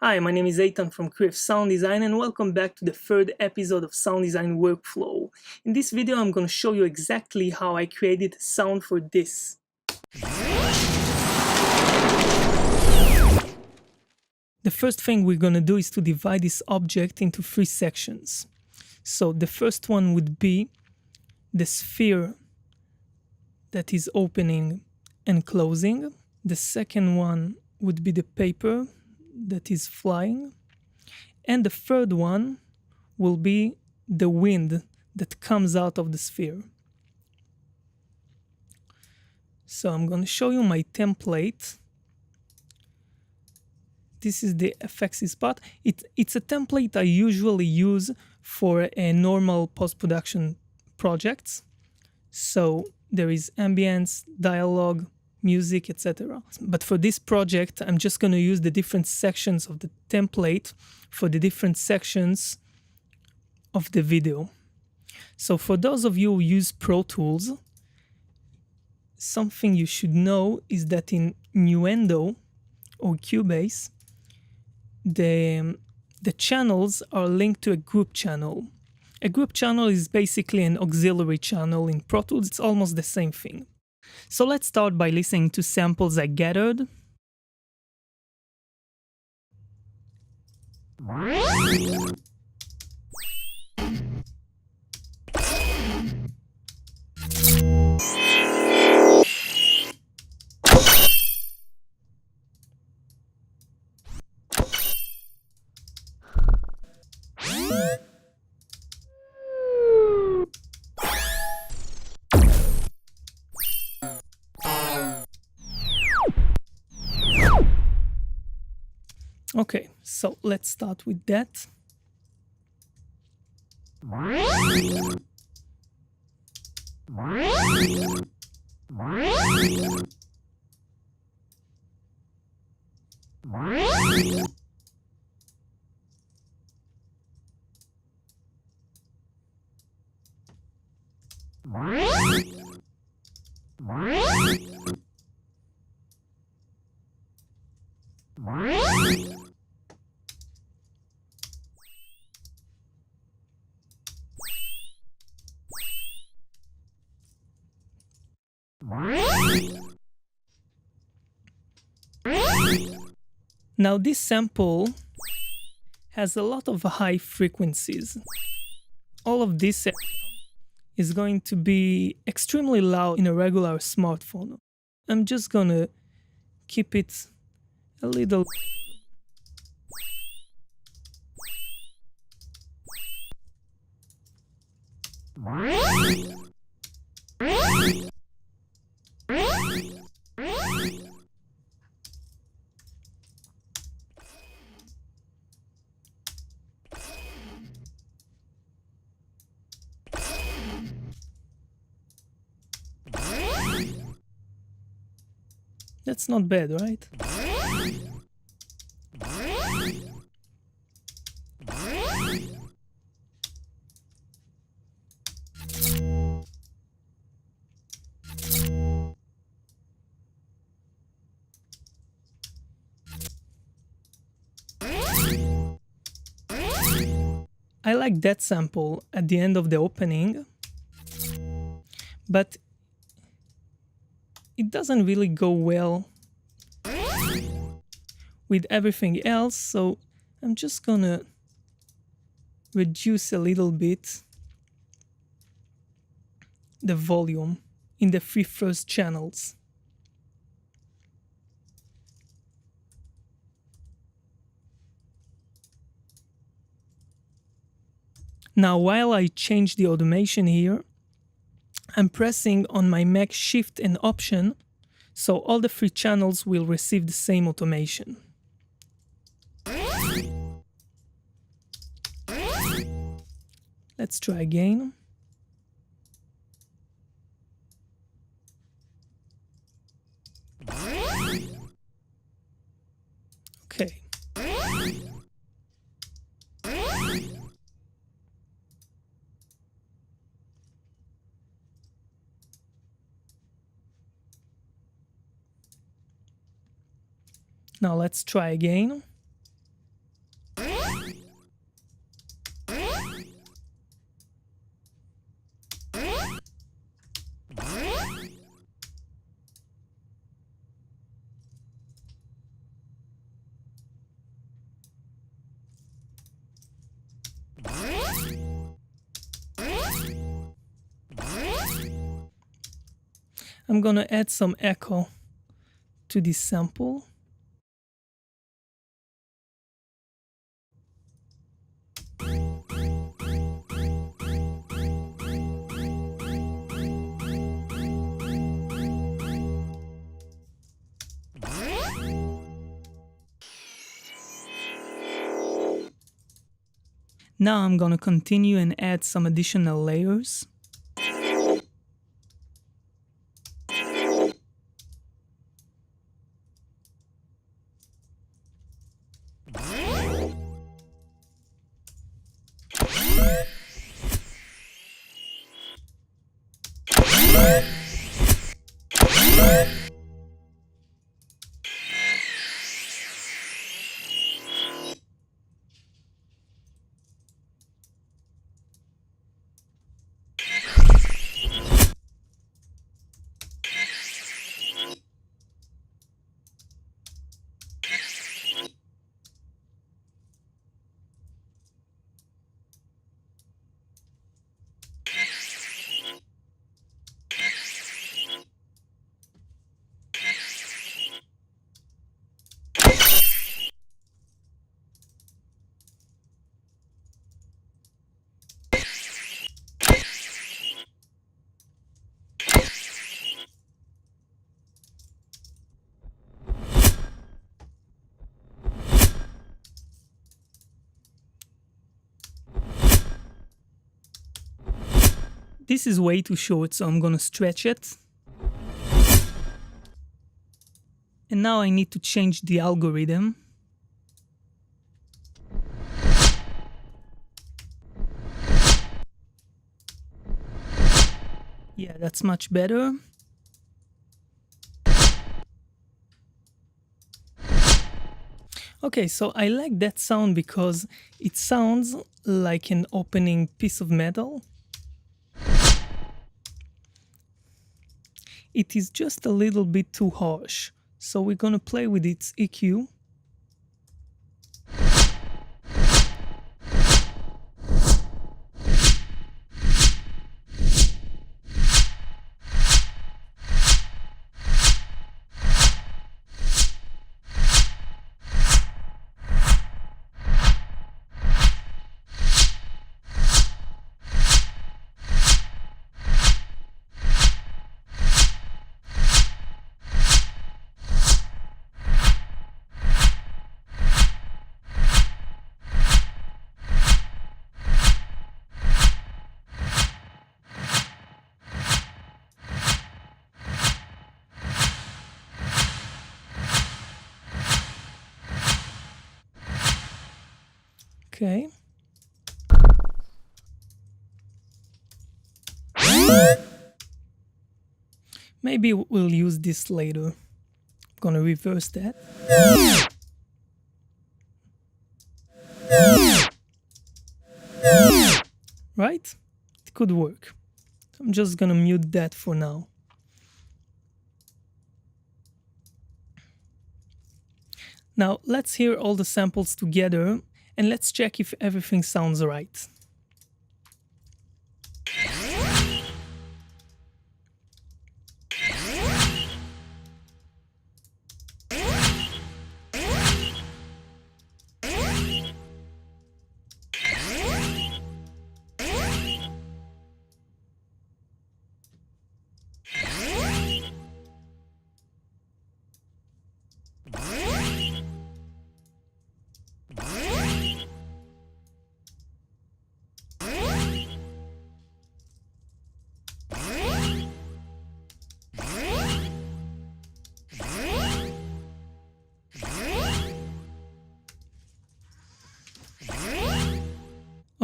Hi, my name is Eitan from Creative Sound Design and welcome back to the third episode of Sound Design Workflow. In this video I'm going to show you exactly how I created sound for this. The first thing we're going to do is to divide this object into three sections. So the first one would be the sphere that is opening and closing. The second one would be the paper that is flying. And the third one will be the wind that comes out of the sphere. So I'm going to show you my template. This is the effects part. It's a template I usually use for a normal post-production projects. So there is ambience, dialogue, music, etc. But for this project, I'm just going to use the different sections of the template for the different sections of the video. So for those of you who use Pro Tools, something you should know is that in Nuendo or Cubase, the channels are linked to a group channel. A group channel is basically an auxiliary channel in Pro Tools. It's almost the same thing. So let's start by listening to samples I gathered. Okay, so let's start with that. Now this sample has a lot of high frequencies. All of this is going to be extremely loud in a regular smartphone. I'm just gonna keep it a little. That's not bad, right? I like that sample at the end of the opening, but it doesn't really go well with everything else, so I'm just gonna reduce a little bit the volume in the three first channels. Now, while I change the automation here, I'm pressing on my Mac Shift and Option, so all the three channels will receive the same automation. Let's try again. Okay. Now let's try again. I'm gonna add some echo to this sample. Now I'm gonna continue and add some additional layers. This is way too short, so I'm gonna stretch it. And now I need to change the algorithm. Yeah, that's much better. Okay, so I like that sound because it sounds like an opening piece of metal. It is just a little bit too harsh, so we're gonna play with its EQ. Okay. Maybe we'll use this later. I'm gonna reverse that. Right? It could work. I'm just gonna mute that for now. Now let's hear all the samples together and let's check if everything sounds right.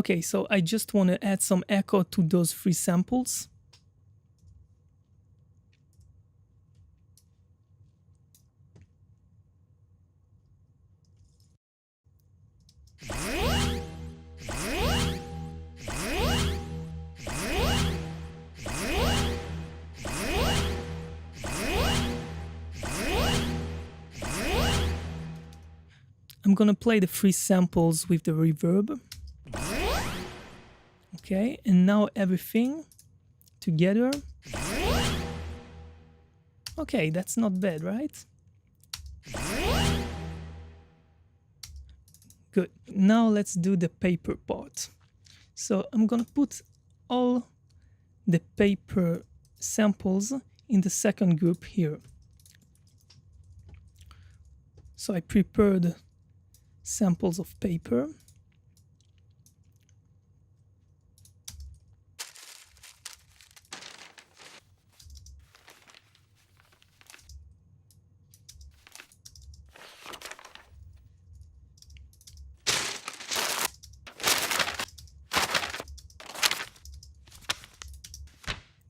Okay, so I just want to add some echo to those three samples. I'm gonna play the three samples with the reverb. Okay, and now everything together. Okay, that's not bad, right? Good. Now let's do the paper part. So I'm gonna put all the paper samples in the second group here. So I prepared samples of paper.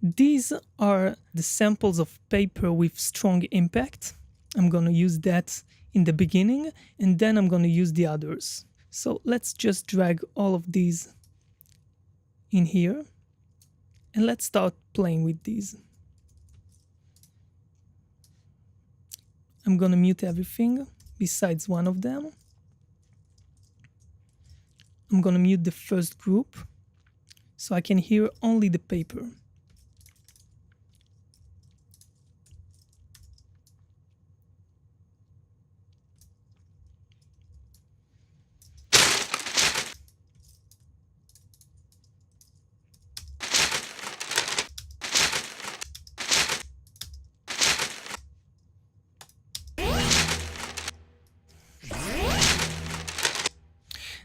These are the samples of paper with strong impact. I'm gonna use that in the beginning, and then I'm gonna use the others. So let's just drag all of these in here, and let's start playing with these. I'm gonna mute everything besides one of them. I'm gonna mute the first group so I can hear only the paper.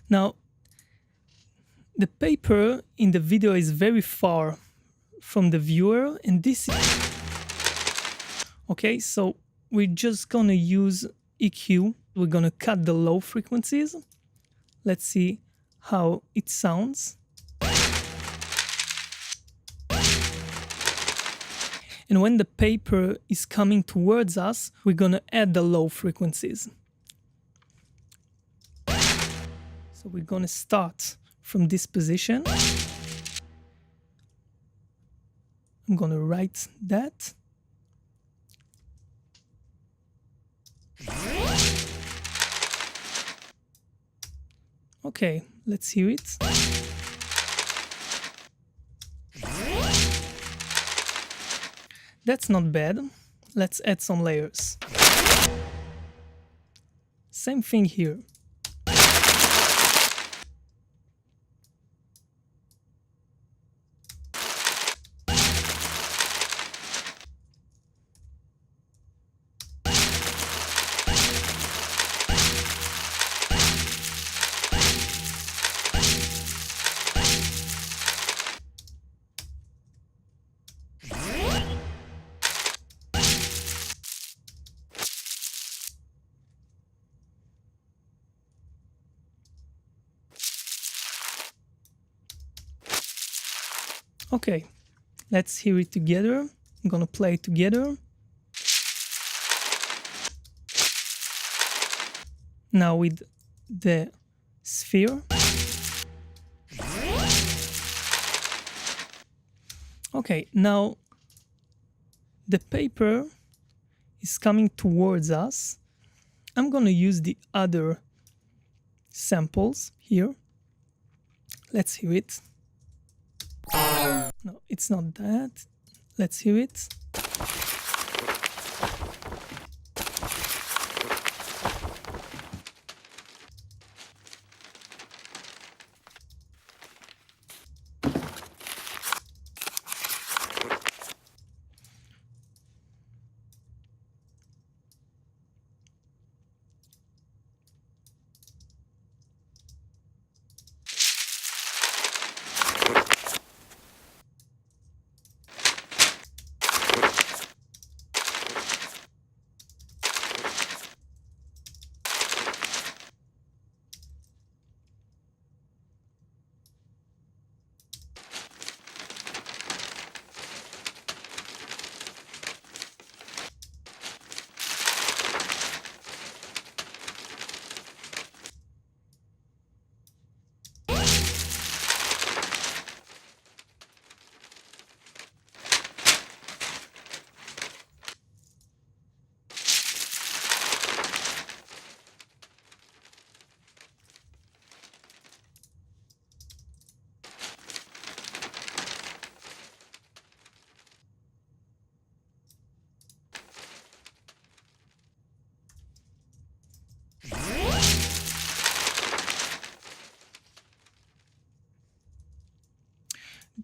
Now, the paper in the video is very far from the viewer, and this is... Okay, so we're just gonna use EQ. We're gonna cut the low frequencies. Let's see how it sounds. And when the paper is coming towards us, we're gonna add the low frequencies. So we're gonna start from this position. I'm gonna write that. Okay, let's hear it. That's not bad. Let's add some layers. Same thing here. Okay, let's hear it together. I'm gonna play it together. Now with the sphere. Okay, now the paper is coming towards us. I'm gonna use the other samples here. Let's hear it. No, it's not that. Let's hear it.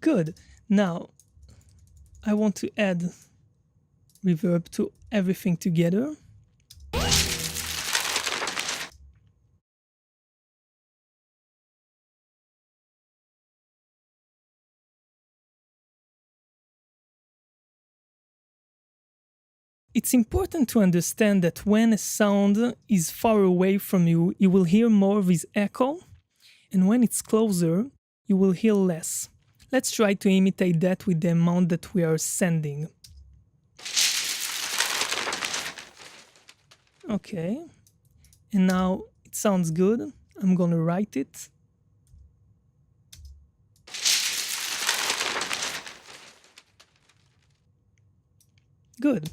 Good. Now, I want to add reverb to everything together. It's important to understand that when a sound is far away from you, you will hear more of its echo, and when it's closer, you will hear less. Let's try to imitate that with the amount that we are sending. Okay, and now it sounds good. I'm gonna write it. Good.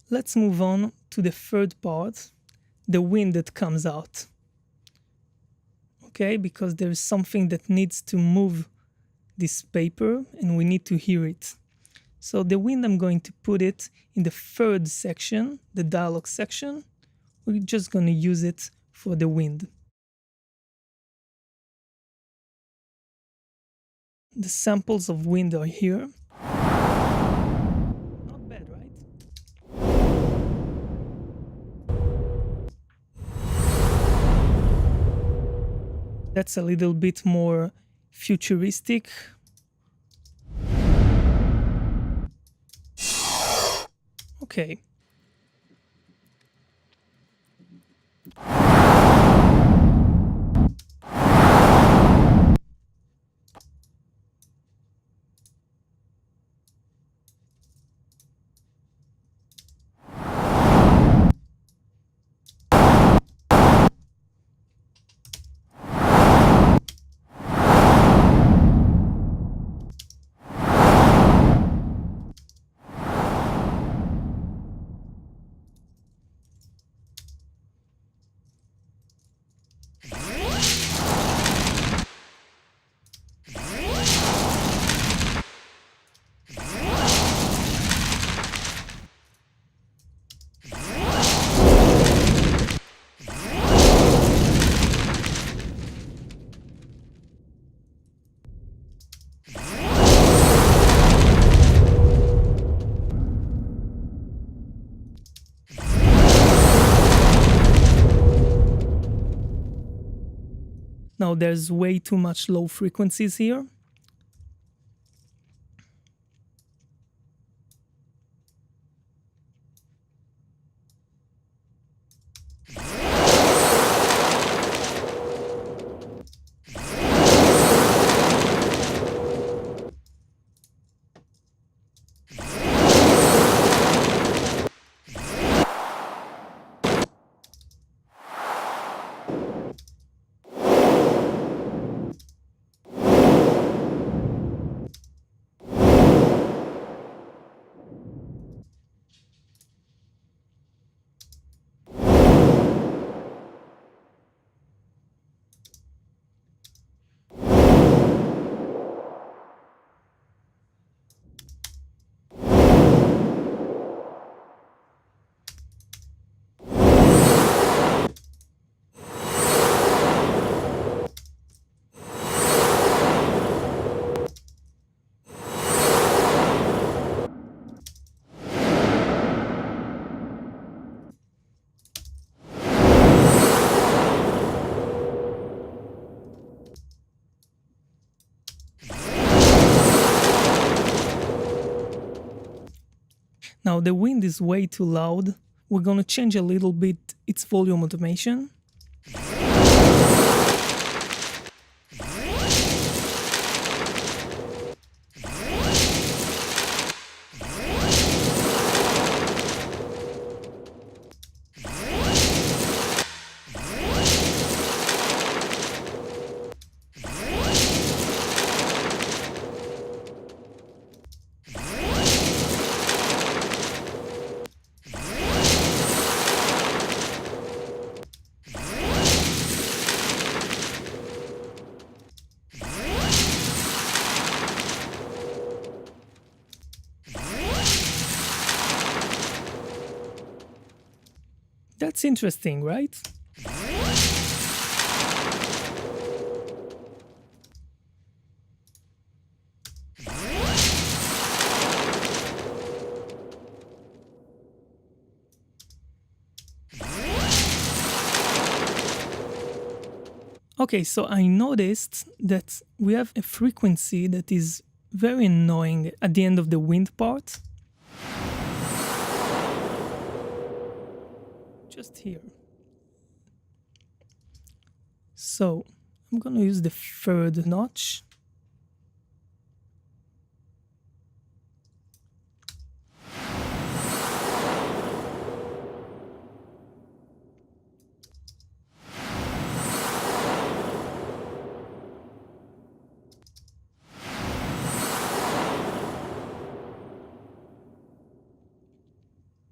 Let's move on to the third part, the wind that comes out. Okay, because there's something that needs to move this paper and we need to hear it. So the wind, I'm going to put it in the third section, the dialogue section. We're just going to use it for the wind. The samples of wind are here. Not bad, right? That's a little bit more futuristic. Okay. Now there's way too much low frequencies here. Now the wind is way too loud. We're gonna change a little bit its volume automation. That's interesting, right? Okay, so I noticed that we have a frequency that is very annoying at the end of the wind part. Just here. So I'm gonna use the third notch.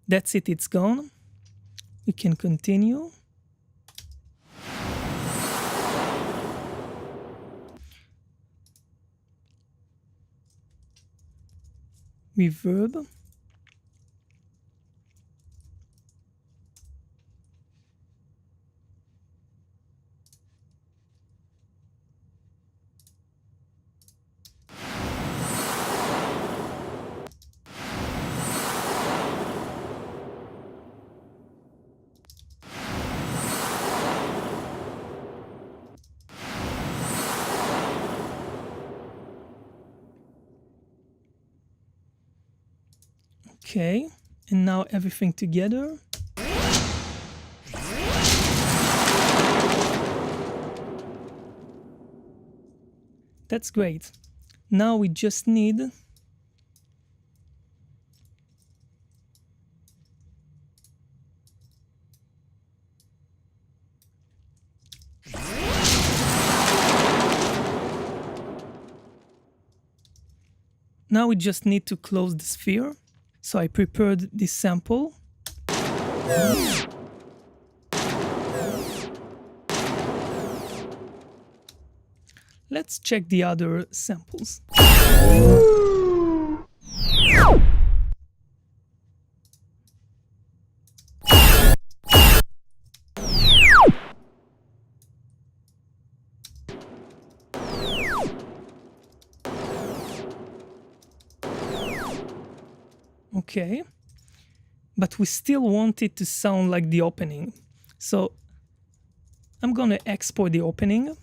That's it, it's gone. We can continue. Reverb. Okay, and now everything together. That's great. Now we just need to close the sphere. So I prepared this sample. Let's check the other samples. Okay, but we still want it to sound like the opening. So I'm gonna export the opening.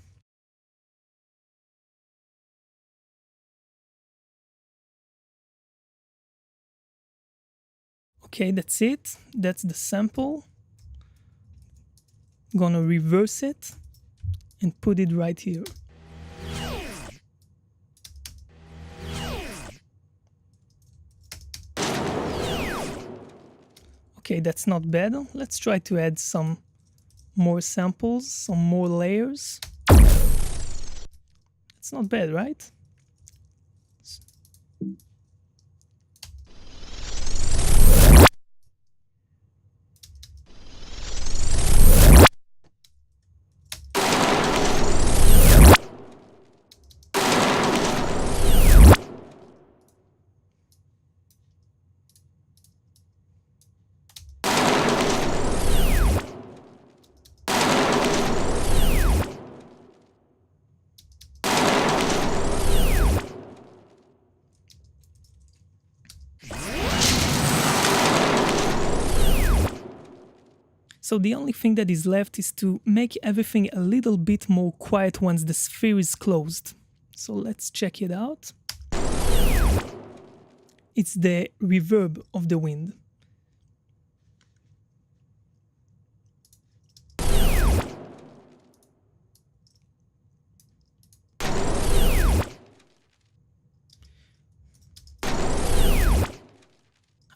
Okay, that's it. That's the sample. I'm gonna reverse it and put it right here. Okay, that's not bad. Let's try to add some more samples, some more layers. It's not bad, right? So the only thing that is left is to make everything a little bit more quiet once the sphere is closed. So let's check it out. It's the reverb of the wind.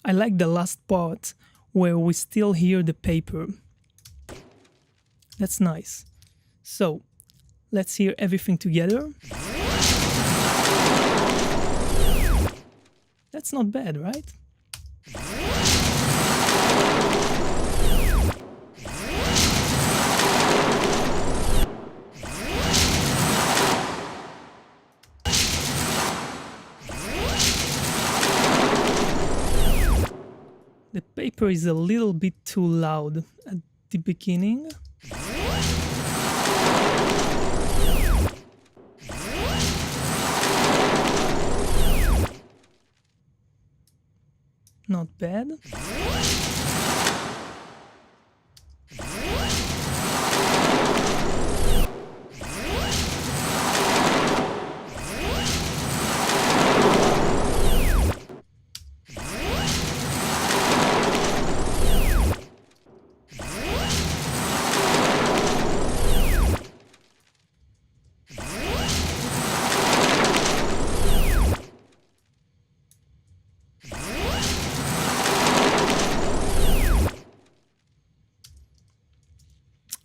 I like the last part where we still hear the paper. That's nice. So let's hear everything together. That's not bad, right? The paper is a little bit too loud at the beginning. Not bad.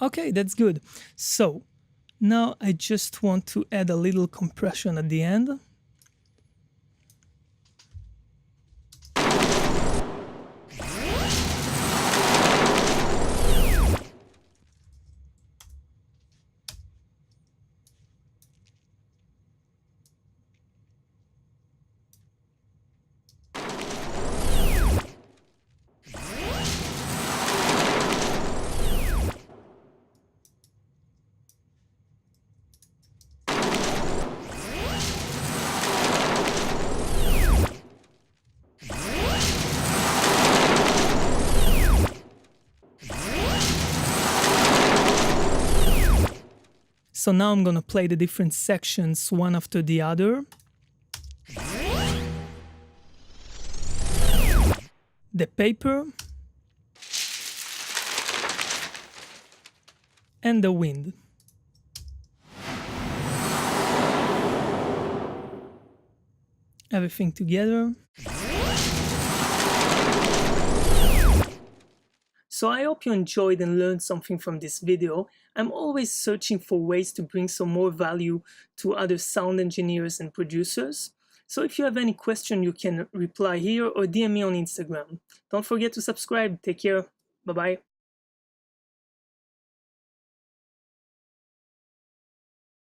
Okay, that's good. So now I just want to add a little compression at the end. So now I'm gonna play the different sections one after the other. The paper and the wind. Everything together. So I hope you enjoyed and learned something from this video. I'm always searching for ways to bring some more value to other sound engineers and producers. So if you have any question, you can reply here or DM me on Instagram. Don't forget to subscribe. Take care. Bye-bye.